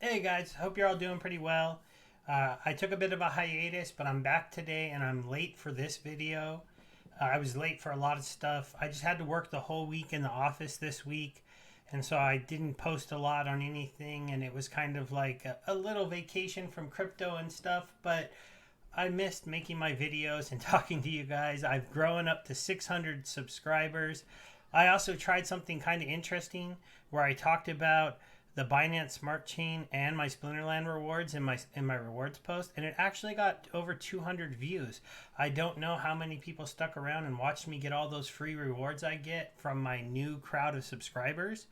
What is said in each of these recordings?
Hey guys, hope you're all doing pretty well. I took a bit of a hiatus, but I'm back today and I'm late for this video. I was late for a lot of stuff. I just had to work the whole week in the office this week, and so I didn't post a lot on anything, and it was kind of like a little vacation from crypto and stuff, but I missed making my videos and talking to you guys. I've grown up to 600 subscribers. I also tried something kind of interesting where I talked about the Binance Smart Chain and my Splinterland rewards in my rewards post, and it actually got over 200 views. I don't know how many people stuck around and watched me get all those free rewards I get from my new crowd of subscribers.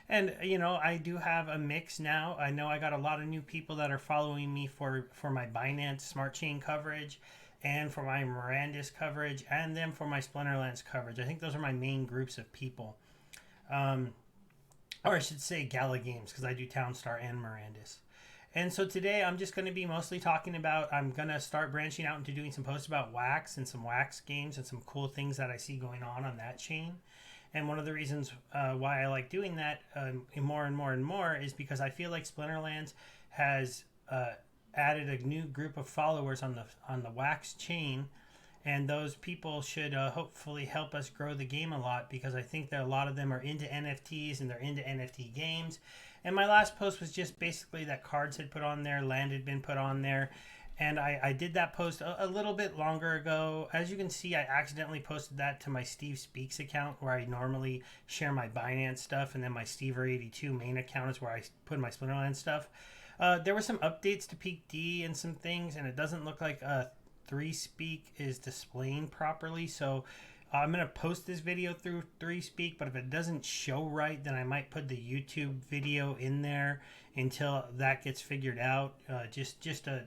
And I do have a mix now. I know I got a lot of new people that are following me for my Binance Smart Chain coverage and for my Mirandis coverage and then for my Splinterlands coverage. I think those are my main groups of people. Or I should say Gala Games, because I do Townstar and Mirandis. And so today I'm just going to be mostly talking about, I'm going to start branching out into doing some posts about Wax and some Wax games and some cool things that I see going on that chain. And one of the reasons why I like doing that more and more and more is because I feel like Splinterlands has added a new group of followers on the Wax chain, and those people should hopefully help us grow the game a lot, because I think that a lot of them are into NFTs and they're into NFT games. And my last post was just basically that cards had put on there, land had been put on there, and I did that post a little bit longer ago. As you can see, I accidentally posted that to my Steve Speaks account, where I normally share my Binance stuff, and then my Stever82 main account is where I put my Splinterland stuff. There were some updates to Peak D and some things, and it doesn't look like 3Speak is displaying properly, so I'm going to post this video through 3Speak, but if it doesn't show right, then I might put the YouTube video in there until that gets figured out. Just a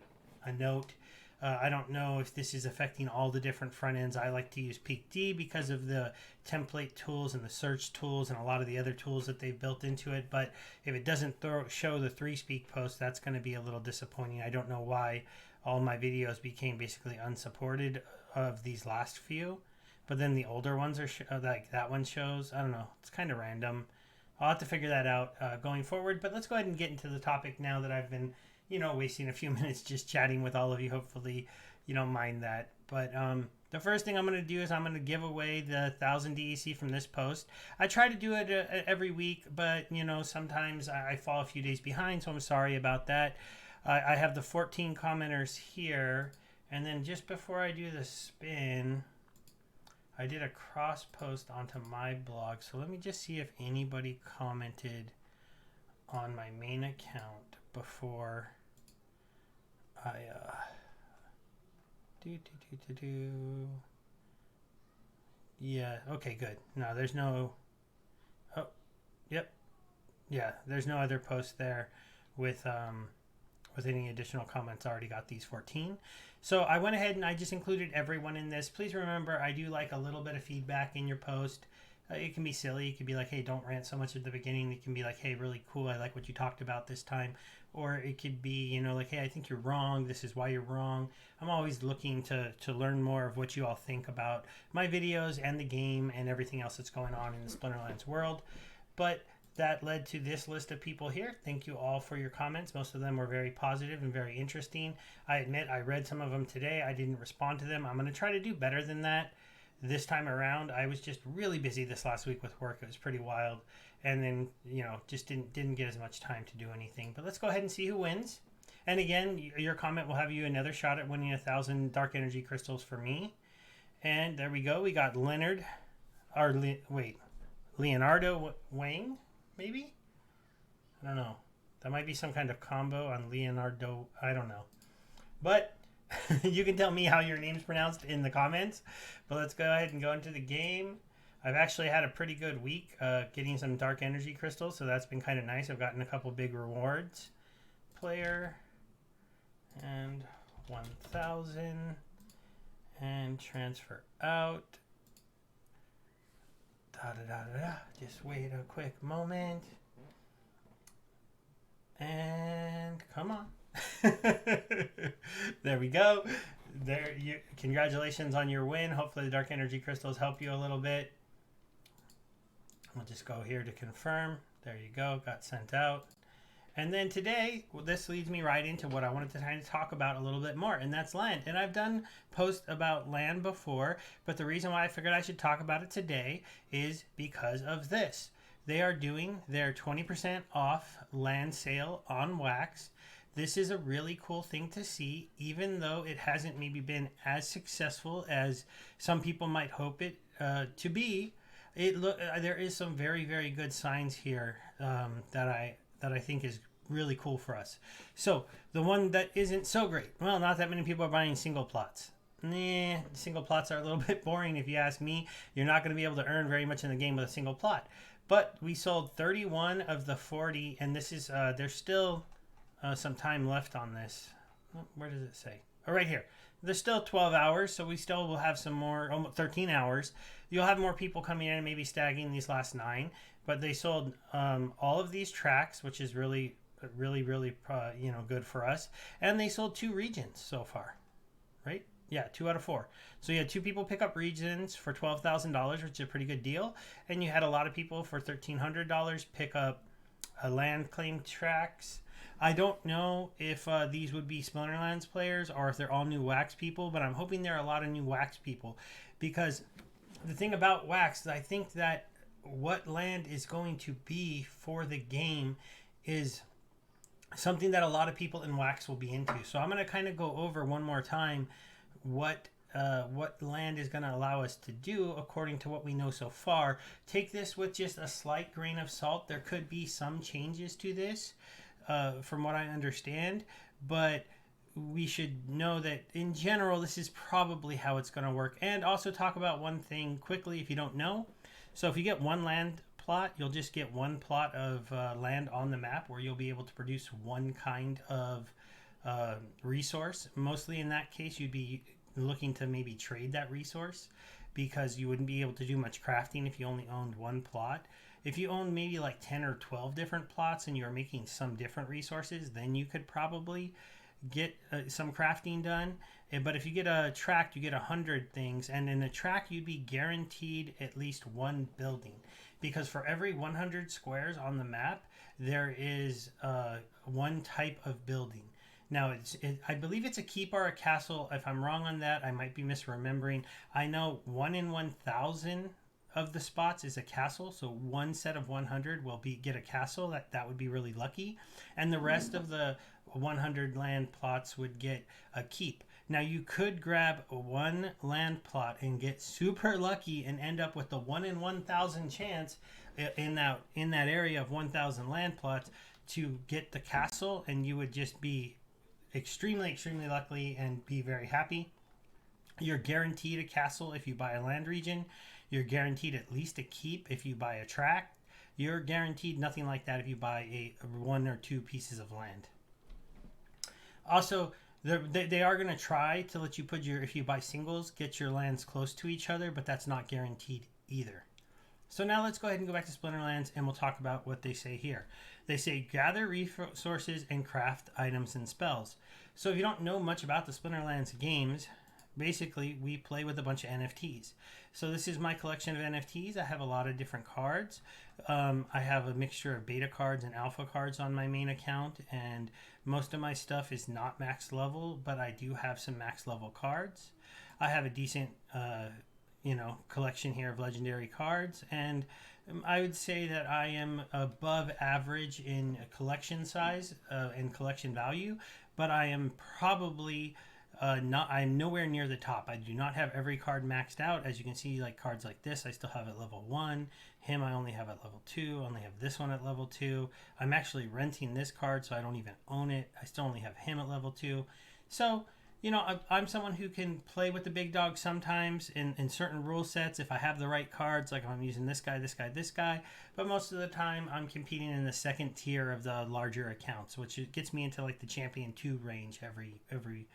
note. I don't know if this is affecting all the different front ends. I like to use Peak D because of the template tools and the search tools and a lot of the other tools that they've built into it, but if it doesn't show the 3Speak post, that's going to be a little disappointing. I don't know why all my videos became basically unsupported of these last few, but then the older ones are like that one shows. I don't know, it's kind of random. I'll have to figure that out going forward, but let's go ahead and get into the topic now that I've been wasting a few minutes just chatting with all of you. Hopefully you don't mind that, but the first thing I'm going to do is I'm going to give away the 1,000 DEC from this post. I try to do it every week, but sometimes I fall a few days behind, so I'm sorry about that. I have the 14 commenters here, and then just before I do the spin, I did a cross post onto my blog. So let me just see if anybody commented on my main account before I yeah, okay, good. No, there's no. Oh, yep, yeah, there's no other post there with any additional comments. I already got these 14. So I went ahead and I just included everyone in this. Please remember, I do like a little bit of feedback in your post. It can be silly. It could be like, hey, don't rant so much at the beginning. It can be like, hey, really cool, I like what you talked about this time. Or it could be, like, hey, I think you're wrong. This is why you're wrong. I'm always looking to learn more of what you all think about my videos and the game and everything else that's going on in the Splinterlands world. But that led to this list of people here. Thank you all for your comments. Most of them were very positive and very interesting. I admit I read some of them today. I didn't respond to them. I'm going to try to do better than that this time around. I was just really busy this last week with work. It was pretty wild. And then, just didn't get as much time to do anything. But let's go ahead and see who wins. And again, your comment will have you another shot at winning 1,000 dark energy crystals for me. And there we go. We got Leonardo Wang. Maybe? I don't know. That might be some kind of combo on Leonardo. I don't know. But you can tell me how your name's pronounced in the comments. But let's go ahead and go into the game. I've actually had a pretty good week getting some dark energy crystals, so that's been kind of nice. I've gotten a couple big rewards. Player and 1,000 and transfer out. Just wait a quick moment. And come on. There we go. Congratulations on your win. Hopefully the dark energy crystals help you a little bit. We'll just go here to confirm. There you go. Got sent out. And then today, well, this leads me right into what I wanted to kind of talk about a little bit more, and that's land. And I've done posts about land before, but the reason why I figured I should talk about it today is because of this. They are doing their 20% off land sale on wax. This is a really cool thing to see, even though it hasn't maybe been as successful as some people might hope it to be. There is some very, very good signs here that I think is really cool for us. So the one that isn't so great, well, not that many people are buying single plots. Single plots are a little bit boring if you ask me. You're not going to be able to earn very much in the game with a single plot. But we sold 31 of the 40, and this is there's still some time left on this. Where does it say? Oh, right here. There's still 12 hours, so we still will have some more, almost 13 hours. You'll have more people coming in and maybe stagging these last 9. But they sold all of these tracks, which is really good for us. And they sold 2 regions so far, right? Yeah, 2 out of 4. So you had 2 people pick up regions for $12,000, which is a pretty good deal. And you had a lot of people for $1,300 pick up land claim tracks. I don't know if these would be Splinterlands players or if they're all new wax people, but I'm hoping there are a lot of new wax people, because the thing about wax is I think that what land is going to be for the game is something that a lot of people in wax will be into. So I'm going to kind of go over one more time what land is going to allow us to do according to what we know so far. Take this with just a slight grain of salt. There could be some changes to this from what I understand, but we should know that in general this is probably how it's going to work. And also talk about one thing quickly if you don't know. So if you get one land plot, you'll just get one plot of land on the map where you'll be able to produce one kind of resource. Mostly in that case you'd be looking to maybe trade that resource, because you wouldn't be able to do much crafting if you only owned one plot. If you own maybe like 10 or 12 different plots and you're making some different resources, then you could probably get some crafting done. But if you get a tract, you get 100 things, and in a tract you'd be guaranteed at least one building, because for every 100 squares on the map there is one type of building. Now, I believe it's a keep or a castle. If I'm wrong on that, I might be misremembering. I know 1 in 1,000 of the spots is a castle, so one set of 100 will get a castle. That would be really lucky, and the rest of the 100 land plots would get a keep. Now, you could grab one land plot and get super lucky and end up with the 1 in 1,000 chance in that area of 1,000 land plots to get the castle, and you would just be extremely lucky and be very happy. You're guaranteed a castle if you buy a land region. You're guaranteed at least a keep if you buy a tract. You're guaranteed nothing like that if you buy a 1 or 2 pieces of land. Also, they are going to try to let you if you buy singles, get your lands close to each other, but that's not guaranteed either. So now let's go ahead and go back to Splinterlands, and we'll talk about what they say here. They say gather resources and craft items and spells. So if you don't know much about the Splinterlands games, basically we play with a bunch of NFTs. So this is my collection of NFTs. I have a lot of different cards. I have a mixture of beta cards and alpha cards on my main account, and most of my stuff is not max level, but I do have some max level cards. I have a decent collection here of legendary cards, and I would say that I am above average in collection size and collection value, but I am probably I'm nowhere near the top. I do not have every card maxed out. As you can see, like cards like this, I still have at level 1. Him, I only have at level 2. I only have this one at level 2. I'm actually renting this card, so I don't even own it. I still only have him at level 2. So, I'm someone who can play with the big dog sometimes in certain rule sets if I have the right cards, like if I'm using this guy, this guy, this guy. But most of the time, I'm competing in the second tier of the larger accounts, which gets me into like the Champion 2 range every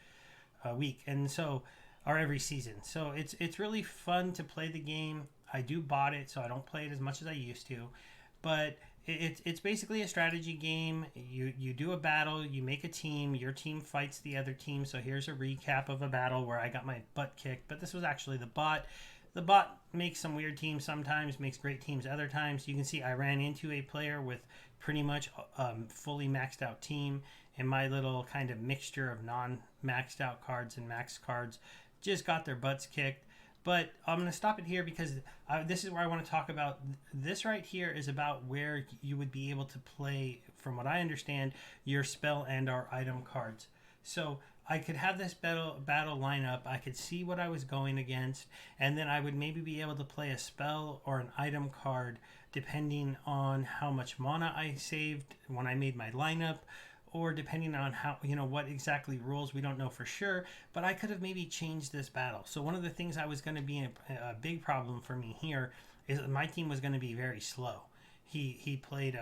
week, and so, or every season. So it's really fun to play the game. I do bot it, so I don't play it as much as I used to, but it's basically a strategy game. You do a battle, you make a team, your team fights the other team. So here's a recap of a battle where I got my butt kicked, but this was actually the bot. The bot makes some weird teams sometimes, makes great teams other times. You can see I ran into a player with pretty much fully maxed out team, and my little kind of mixture of non-maxed out cards and max cards just got their butts kicked. But I'm going to stop it here because this is where I want to talk about. This right here is about where you would be able to play, from what I understand, your spell and our item cards. So I could have this battle lineup. I could see what I was going against, and then I would maybe be able to play a spell or an item card depending on how much mana I saved when I made my lineup, or depending on how, what exactly rules, we don't know for sure, but I could have maybe changed this battle. So one of the things I was going to be a big problem for me here is that my team was going to be very slow. He played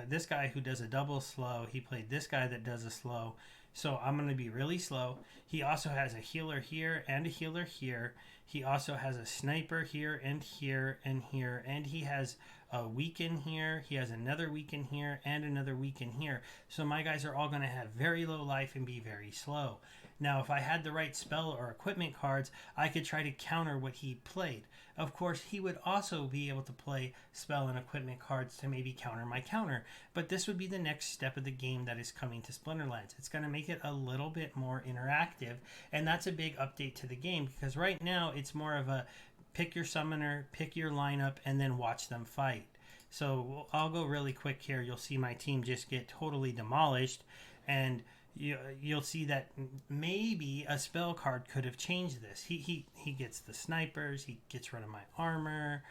this guy who does a double slow. He played this guy that does a slow. So I'm going to be really slow. He also has a healer here and a healer here. He also has a sniper here and here and here. And he has a weaken here. He has another weaken here and another weaken here. So my guys are all going to have very low life and be very slow. Now, if I had the right spell or equipment cards, I could try to counter what he played. Of course, he would also be able to play spell and equipment cards to maybe counter my counter. But this would be the next step of the game that is coming to Splinterlands. It's going to make it a little bit more interactive, and that's a big update to the game, because right now it's more of a pick your summoner, pick your lineup, and then watch them fight. So I'll go really quick here. You'll see my team just get totally demolished, and you'll see that maybe a spell card could have changed this. He gets the snipers. He gets rid of my armor.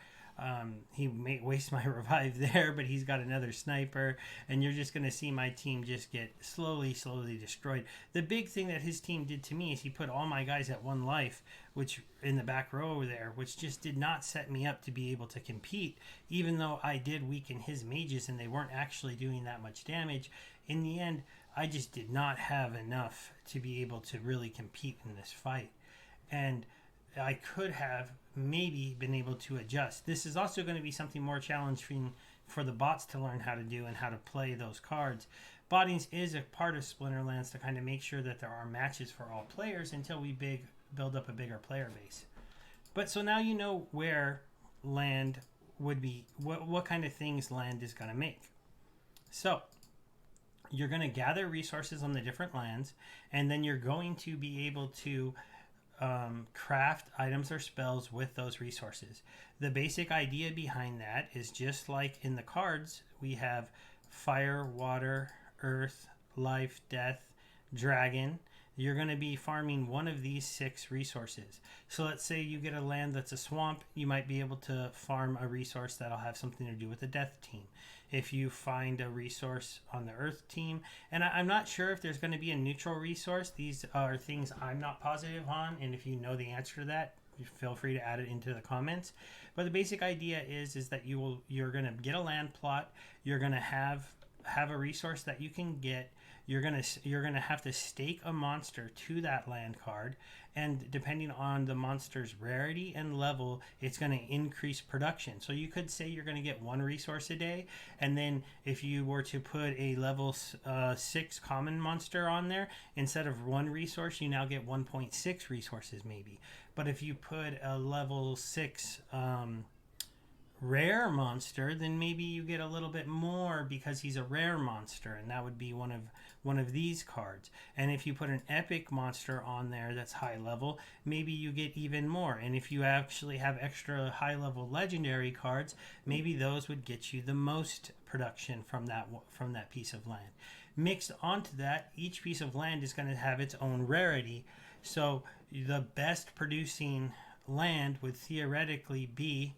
He may waste my revive there, but he's got another sniper, and you're just going to see my team just get slowly destroyed. The big thing that his team did to me is he put all my guys at 1 life, which in the back row over there, which just did not set me up to be able to compete, even though I did weaken his mages and they weren't actually doing that much damage. In the end, I just did not have enough to be able to really compete in this fight. And I could have maybe been able to adjust. This is also going to be something more challenging for the bots to learn how to do and how to play those cards. Bottings is a part of Splinterlands to kind of make sure that there are matches for all players until we build up a bigger player base. But so now you know where land would be, what kind of things land is going to make. So you're going to gather resources on the different lands, and then you're going to be able to craft items or spells with those resources. The basic idea behind that is just like in the cards, we have fire, water, earth, life, death, dragon. You're going to be farming one of these 6 resources. So let's say you get a land that's a swamp, you might be able to farm a resource that'll have something to do with the death team. If you find a resource on the earth team, and I'm not sure if there's going to be a neutral resource. These are things I'm not positive on, and if you know the answer to that, feel free to add it into the comments. But the basic idea is that you're going to get a land plot. You're going to have a resource that you can get. You're gonna have to stake a monster to that land card, and depending on the monster's rarity and level, it's going to increase production. So you could say you're going to get 1 resource a day, and then if you were to put a level 6 common monster on there, instead of 1 resource, you now get 1.6 resources maybe. But if you put a level 6 rare monster, then maybe you get a little bit more because he's a rare monster, and that would be one of these cards. And if you put an epic monster on there that's high level, maybe you get even more. And if you actually have extra high level legendary cards, maybe those would get you the most production from that piece of land. Mixed onto that, each piece of land is going to have its own rarity. So the best producing land would theoretically be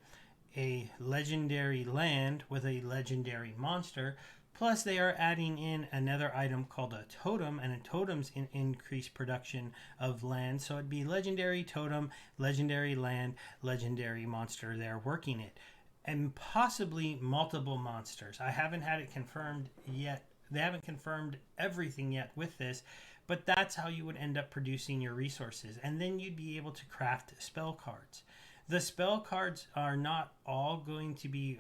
a legendary land with a legendary monster, plus they are adding in another item called a totem, and a totem's increased production of land. So it'd be legendary totem, legendary land, legendary monster there working it, and possibly multiple monsters. I haven't had it confirmed yet. They haven't confirmed everything yet with this, but that's how you would end up producing your resources, and then you'd be able to craft spell cards. The spell cards are not all going to be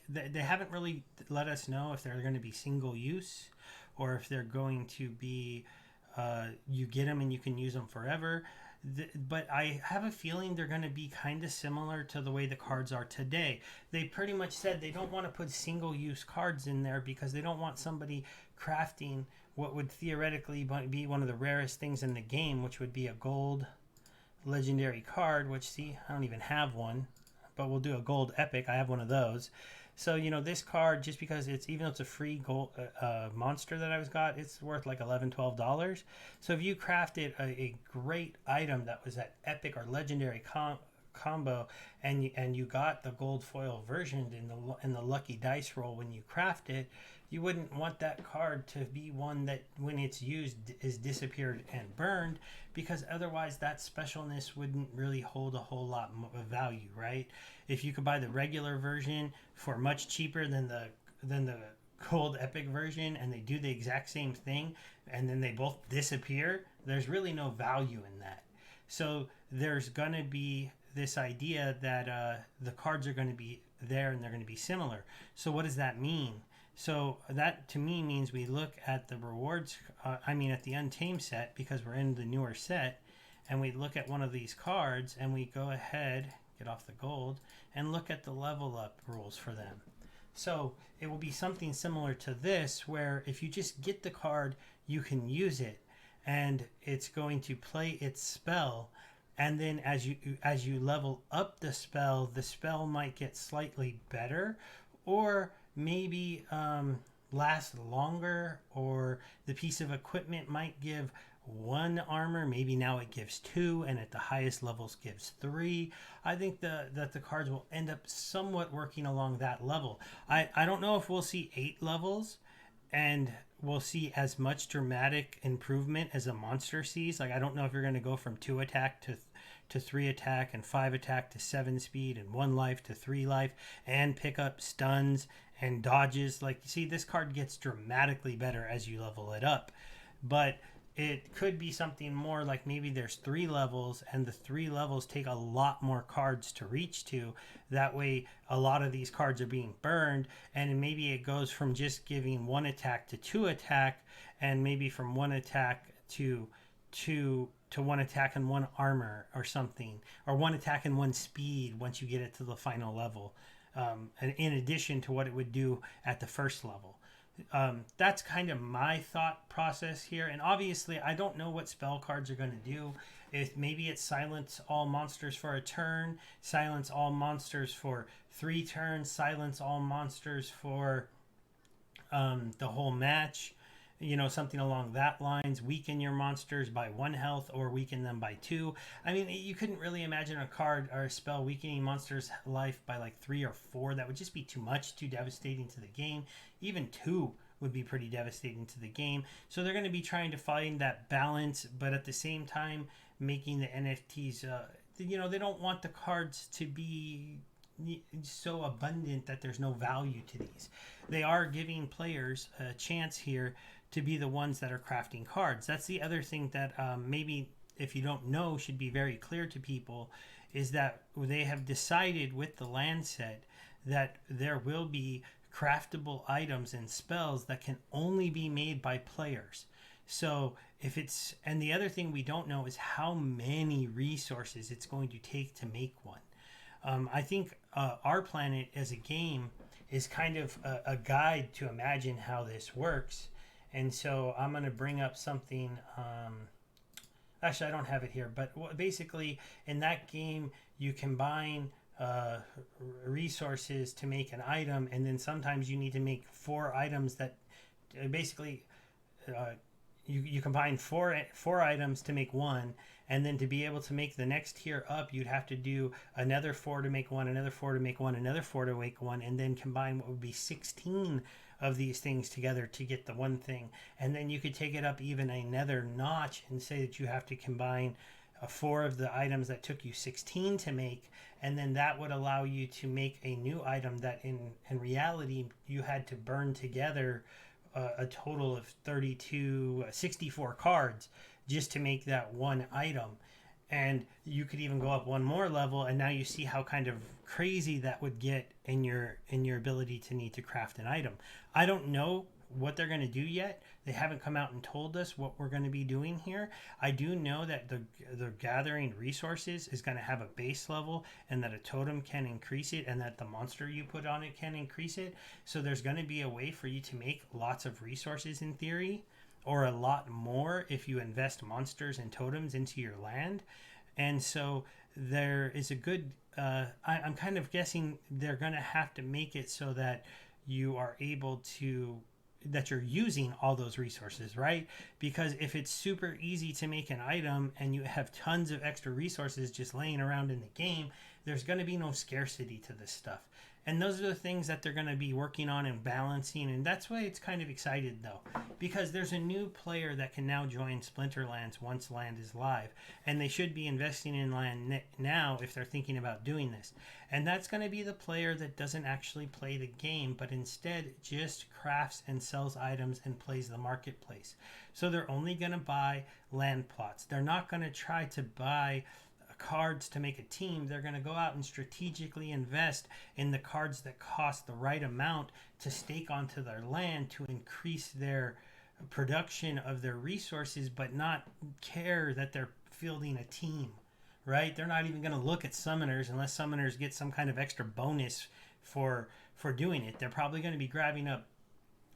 they haven't really let us know if they're going to be single use or if they're going to be you get them and you can use them forever. But I have a feeling they're going to be kind of similar to the way the cards are today. They pretty much said they don't want to put single-use cards in there because they don't want somebody crafting what would theoretically be one of the rarest things in the game, which would be a gold legendary card, which, see, I don't even have one, but we'll do a gold epic. I have one of those. So, this card, just because even though it's a free gold monster that I've got, it's worth like $11-12. So if you crafted a great item that was that epic or legendary combo, and you got the gold foil version in the lucky dice roll when you craft it, you wouldn't want that card to be one that when it's used is disappeared and burned, because otherwise that specialness wouldn't really hold a whole lot of value, right? If you could buy the regular version for much cheaper than the gold epic version, and they do the exact same thing, and then they both disappear, there's really no value in that. So there's going to be this idea that the cards are going to be there and they're going to be similar. So what does that mean? So that to me means we look at the rewards, at the Untamed set, because we're in the newer set, and we look at one of these cards and we go ahead, get off the gold, and look at the level up rules for them. So it will be something similar to this, where if you just get the card, you can use it, and it's going to play its spell. And then as you level up the spell might get slightly better, or maybe last longer, or the piece of equipment might give 1 armor, maybe now it gives 2, and at the highest levels gives 3. I think that the cards will end up somewhat working along that level. I don't know if we'll see 8 levels and we'll see as much dramatic improvement as a monster sees. Like, I don't know if you're going to go from 2 attack to 3 attack, and 5 attack to 7 speed, and 1 life to 3 life, and pick up stuns and dodges. Like, you see, this card gets dramatically better as you level it up. But it could be something more like maybe there's 3 levels, and the 3 levels take a lot more cards to reach to. That way, a lot of these cards are being burned, and maybe it goes from just giving 1 attack to 2 attack, and maybe from 1 attack to 1 attack and 1 armor or something, or 1 attack and 1 speed once you get it to the final level, and in addition to what it would do at the first level. That's kind of my thought process here. And obviously I don't know what spell cards are going to do. Maybe it's silence all monsters for a turn, silence all monsters for 3 turns, silence all monsters for the whole match, something along that lines. Weaken your monsters by 1 health, or weaken them by 2. I mean, you couldn't really imagine a card or a spell weakening monsters' life by like 3 or 4. That would just be too much, too devastating to the game. Even 2 would be pretty devastating to the game. So they're going to be trying to find that balance, but at the same time making the NFTs, they don't want the cards to be so abundant that there's no value to these. They are giving players a chance here to be the ones that are crafting cards. That's the other thing that maybe, if you don't know, should be very clear to people, is that they have decided with the land set that there will be craftable items and spells that can only be made by players. So and the other thing we don't know is how many resources it's going to take to make one. I think Our Planet as a game is kind of a guide to imagine how this works. And so I'm going to bring up something. Actually, I don't have it here, but basically in that game, you combine resources to make an item, and then sometimes you need to make 4 items that basically you combine four items to make one, and then to be able to make the next tier up, you'd have to do another 4 to make one, another 4 to make one, another 4 to make one, and then combine what would be 16 of these things together to get the one thing. And then you could take it up even another notch and say that you have to combine 4 of the items that took you 16 to make, and then that would allow you to make a new item that in reality you had to burn together a total of 64 cards just to make that one item. And you could even go up one more level, and now you see how kind of crazy that would get in your ability to need to craft an item. I don't know what they're going to do yet. They haven't come out and told us what we're going to be doing here. I do know that the gathering resources is going to have a base level, and that a totem can increase it, and that the monster you put on it can increase it. So there's going to be a way for you to make lots of resources in theory, or a lot more if you invest monsters and totems into your land. And so there is a good I'm kind of guessing they're going to have to make it so that you are able to, that you're using all those resources, right? Because if it's super easy to make an item and you have tons of extra resources just laying around in the game, there's going to be no scarcity to this stuff. And those are the things that they're going to be working on and balancing. And that's why it's kind of excited, though, because there's a new player that can now join Splinterlands once Land is live. And they should be investing in Land now if they're thinking about doing this. And that's going to be the player that doesn't actually play the game, but instead just crafts and sells items and plays the marketplace. So they're only going to buy land plots. They're not going to try to buy cards to make a team. They're going to go out and strategically invest in the cards that cost the right amount to stake onto their land to increase their production of their resources, but not care that they're fielding a team, right? They're not even going to look at summoners unless summoners get some kind of extra bonus for doing it. They're probably going to be grabbing up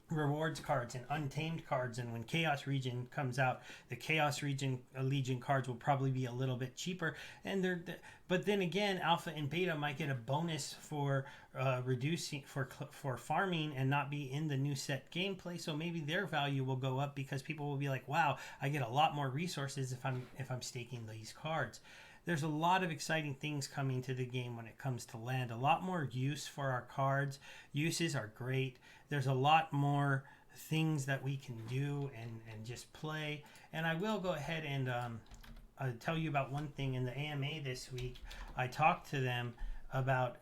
rewards cards and untamed cards, and when Chaos Region comes out, the Chaos Region Legion cards will probably be a little bit cheaper, and but then again, Alpha and Beta might get a bonus for reducing for farming and not be in the new set gameplay, so maybe their value will go up because people will be like, wow, I get a lot more resources if I'm staking these cards. There's a lot of exciting things coming to the game when it comes to land. A lot more use for our cards. Uses are great. There's a lot more things that we can do and just play. And I will go ahead and tell you about one thing. In the AMA this week, I talked to them about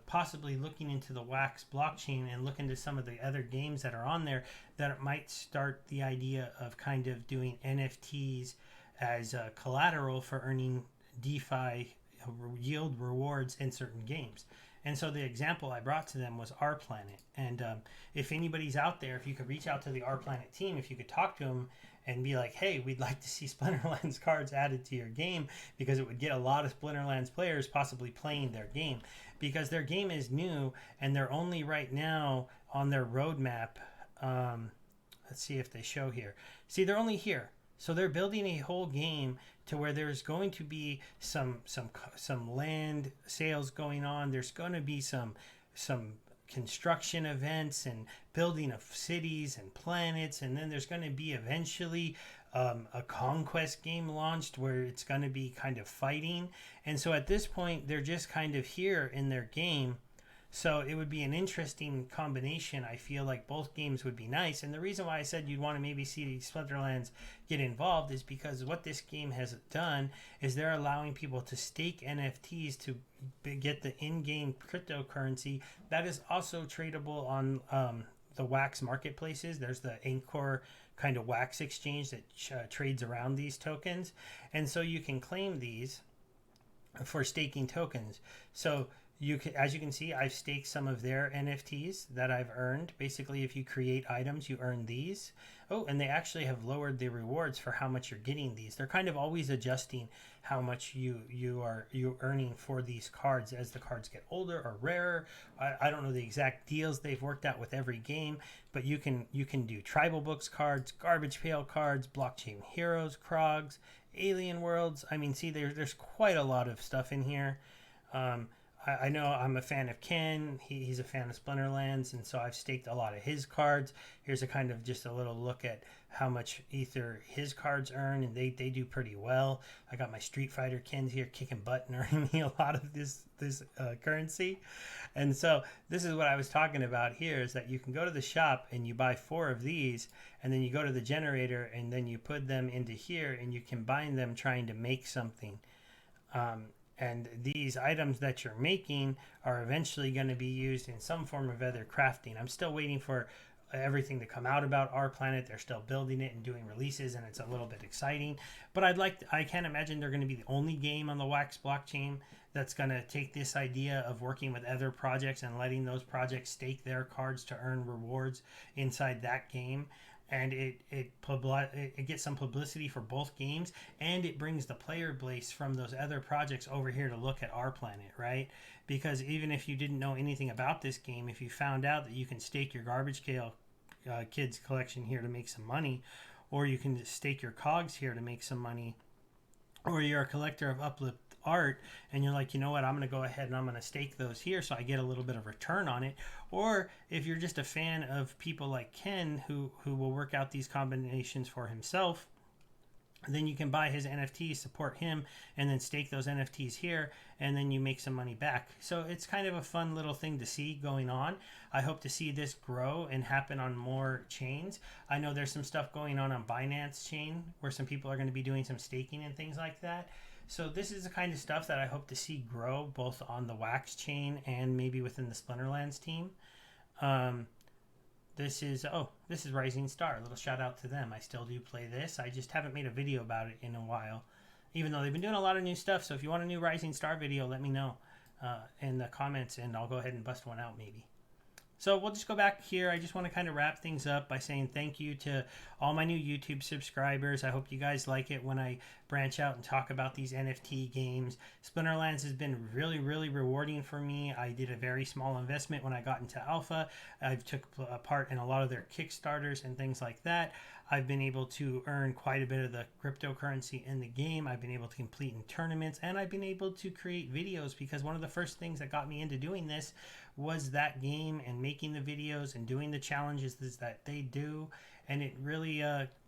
possibly looking into the Wax blockchain and look into some of the other games that are on there that might start the idea of kind of doing NFTs as collateral for earning DeFi yield rewards in certain games. And so the example I brought to them was Our Planet. And if anybody's out there, if you could reach out to the Our Planet team, if you could talk to them and be like, hey, we'd like to see Splinterlands cards added to your game, because it would get a lot of Splinterlands players possibly playing their game, because their game is new and they're only right now on their roadmap. Let's see if they show here. See, they're only here. So they're building a whole game to where there's going to be some land sales going on. There's going to be some construction events and building of cities and planets, and then there's going to be eventually a conquest game launched where it's going to be kind of fighting. And so at this point, they're just kind of here in their game. So it would be an interesting combination. I feel like both games would be nice. And the reason why I said you'd want to maybe see Splinterlands get involved is because what this game has done is they're allowing people to stake NFTs to get the in-game cryptocurrency that is also tradable on the Wax marketplaces. There's the Anchor kind of Wax exchange that trades around these tokens. And so you can claim these for staking tokens. So you can, as you can see, I've staked some of their NFTs that I've earned. Basically, if you create items, you earn these. Oh, and they actually have lowered the rewards for how much you're getting these. They're kind of always adjusting how much you're earning for these cards as the cards get older or rarer. I don't know the exact deals they've worked out with every game, but you can do tribal books cards, garbage pail cards, blockchain heroes, Krogs, alien worlds. I mean, see, there's quite a lot of stuff in here. I know I'm a fan of Ken. He's a fan of Splinterlands, and so I've staked a lot of his cards. Here's a kind of just a little look at how much ether his cards earn, and they do pretty well. I got my Street Fighter Kens here kicking butt and earning me a lot of this currency. And so this is what I was talking about here, is that you can go to the shop and you buy 4 of these, and then you go to the generator and then you put them into here and you combine them trying to make something. And these items that you're making are eventually going to be used in some form of other crafting. I'm still waiting for everything to come out about Our Planet. They're still building it and doing releases, and it's a little bit exciting. But I can't imagine they're going to be the only game on the Wax blockchain that's going to take this idea of working with other projects and letting those projects stake their cards to earn rewards inside that game. And it gets some publicity for both games, and it brings the player base from those other projects over here to look at our planet, right? Because even if you didn't know anything about this game, if you found out that you can stake your garbage pail kids collection here to make some money, or you can stake your cogs here to make some money, or you're a collector of uplift art and you're like, you know what, I'm going to go ahead and I'm going to stake those here so I get a little bit of return on it. Or if you're just a fan of people like Ken who will work out these combinations for himself, then you can buy his NFTs, support him, and then stake those NFTs here, and then you make some money back. So it's kind of a fun little thing to see going on. I hope to see this grow and happen on more chains. I know there's some stuff going on Binance chain where some people are going to be doing some staking and things like that. So this is the kind of stuff that I hope to see grow both on the Wax chain and maybe within the Splinterlands team. This is Rising Star. A little shout out to them. I still do play this. I just haven't made a video about it in a while, even though they've been doing a lot of new stuff. So if you want a new Rising Star video, let me know in the comments, and I'll go ahead and bust one out maybe. So we'll just go back here. I just want to kind of wrap things up by saying thank you to all my new YouTube subscribers. I hope you guys like it when I branch out and talk about these NFT games. Splinterlands has been really, really rewarding for me. I did a very small investment when I got into alpha. I've took part in a lot of their Kickstarters and things like that. I've been able to earn quite a bit of the cryptocurrency in the game. I've been able to complete in tournaments, and I've been able to create videos, because one of the first things that got me into doing this was that game and making the videos and doing the challenges that they do. And it really,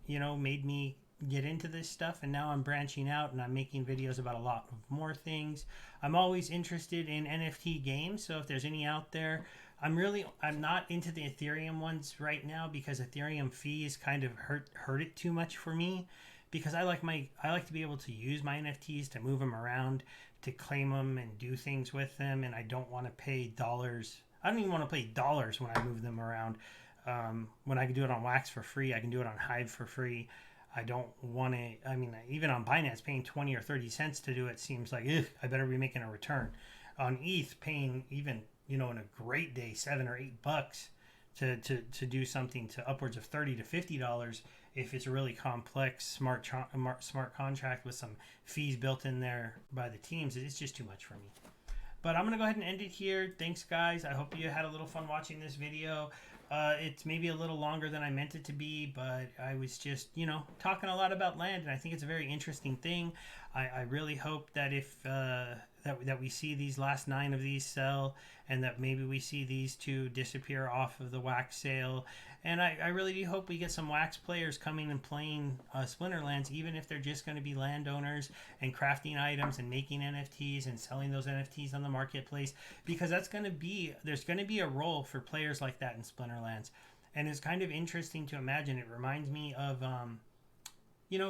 made me get into this stuff. And now I'm branching out and I'm making videos about a lot of more things. I'm always interested in NFT games. So if there's any out there, I'm not into the Ethereum ones right now, because Ethereum fees kind of hurt it too much for me, because I like to be able to use my NFTs to move them around, to claim them and do things with them, and I don't want to pay dollars. I don't even want to pay dollars when I move them around. When I can do it on Wax for free, I can do it on Hive for free. I don't want to, even on Binance, paying 20 or 30 cents to do it seems like, I better be making a return. On ETH, paying even, in a great day, $7 or $8 to do something to upwards of $30 to $50, if it's a really complex smart contract with some fees built in there by the teams, it's just too much for me. But I'm going to go ahead and end it here. Thanks, guys. I hope you had a little fun watching this video. It's maybe a little longer than I meant it to be, but I was just, talking a lot about land, and I think it's a very interesting thing. I really hope that if that we see these last 9 of these sell, and that maybe we see these 2 disappear off of the Wax sale. And I really do hope we get some Wax players coming and playing Splinterlands, even if they're just going to be landowners and crafting items and making NFTs and selling those NFTs on the marketplace, because there's going to be a role for players like that in Splinterlands. And it's kind of interesting to imagine. It reminds me of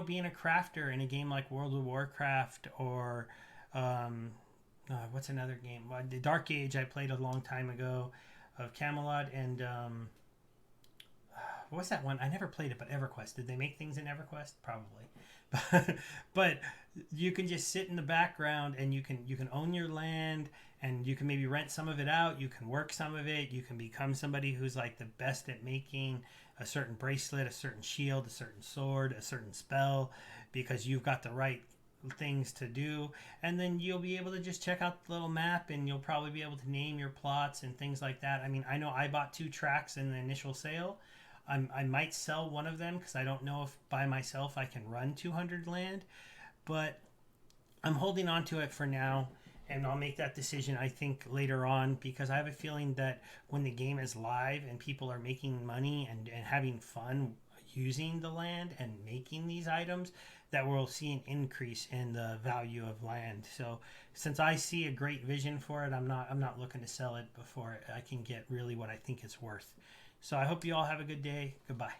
being a crafter in a game like World of Warcraft, or what's another game? The Dark Age I played a long time ago, of Camelot, and what's that one? I never played it, but EverQuest. Did they make things in EverQuest? Probably. But you can just sit in the background, and you can own your land, and you can maybe rent some of it out. You can work some of it. You can become somebody who's like the best at making a certain bracelet, a certain shield, a certain sword, a certain spell, because you've got the right things to do. And then you'll be able to just check out the little map, and you'll probably be able to name your plots and things like that. I know I bought 2 tracks in the initial sale. I might sell one of them, because I don't know if by myself I can run 200 land, but I'm holding on to it for now, and I'll make that decision, I think, later on, because I have a feeling that when the game is live and people are making money and having fun using the land and making these items, that we'll see an increase in the value of land. So since I see a great vision for it, I'm not looking to sell it before I can get really what I think it's worth. So I hope you all have a good day. Goodbye.